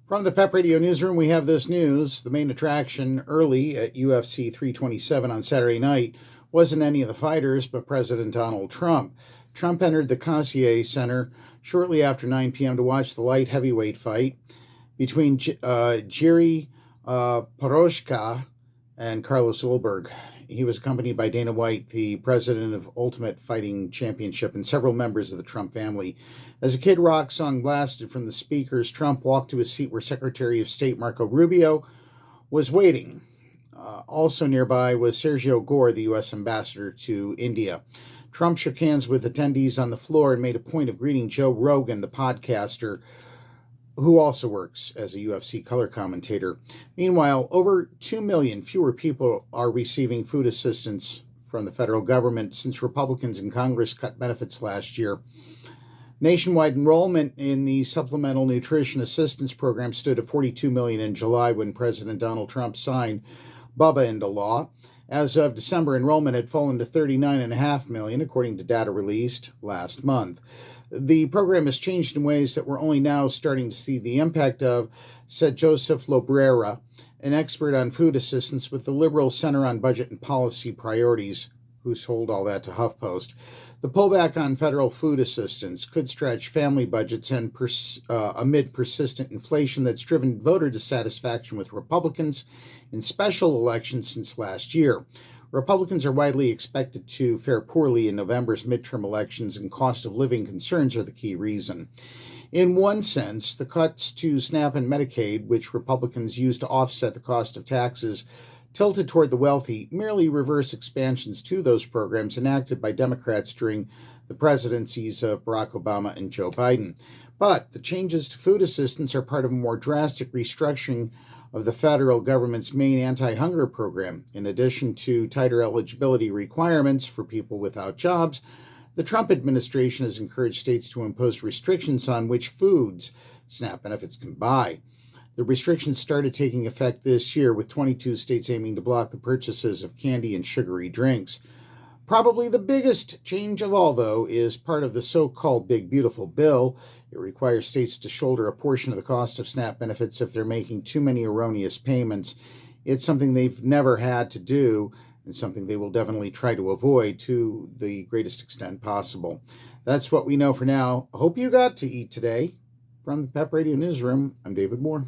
From the PEP Radio Newsroom, we have this news. The main attraction early at UFC 327 on Saturday night wasn't any of the fighters, but President Donald Trump. Trump entered the Kaseya Center shortly after 9 p.m. to watch the light heavyweight fight between Jiri, Prochazka, and Carlos Ulberg. He was accompanied by Dana White, the president of Ultimate Fighting Championship, and several members of the Trump family. As a Kid Rock song blasted from the speakers, Trump walked to his seat where Secretary of State Marco Rubio was waiting. Also nearby was Sergio Gor, the U.S. ambassador to India. Trump shook hands with attendees on the floor and made a point of greeting Joe Rogan, the podcaster, who also works as a UFC color commentator. Meanwhile, over 2 million fewer people are receiving food assistance from the federal government since Republicans in Congress cut benefits last year. Nationwide enrollment in the Supplemental Nutrition Assistance Program stood at 42 million in July when President Donald Trump signed BUBA into law. As of December, enrollment had fallen to 39.5 million, according to data released last month. The program has changed in ways that we're only now starting to see the impact of, said Joseph Lobrera, an expert on food assistance with the Liberal Center on Budget and Policy Priorities, who sold all that to HuffPost. The pullback on federal food assistance could stretch family budgets and amid persistent inflation that's driven voter dissatisfaction with Republicans in special elections since last year. Republicans are widely expected to fare poorly in November's midterm elections, and cost of living concerns are the key reason. In one sense, the cuts to SNAP and Medicaid, which Republicans use to offset the cost of taxes tilted toward the wealthy, merely reverse expansions to those programs enacted by Democrats during the presidencies of Barack Obama and Joe Biden. But the changes to food assistance are part of a more drastic restructuring of the federal government's main anti-hunger program. In addition to tighter eligibility requirements for people without jobs, the Trump administration has encouraged states to impose restrictions on which foods SNAP benefits can buy. The restrictions started taking effect this year, with 22 states aiming to block the purchases of candy and sugary drinks. Probably the biggest change of all, though, is part of the so-called Big Beautiful Bill. It requires states to shoulder a portion of the cost of SNAP benefits if they're making too many erroneous payments. It's something they've never had to do, and something they will definitely try to avoid to the greatest extent possible. That's what we know for now. I hope you got to eat today. From the PEP Radio Newsroom, I'm David Moore.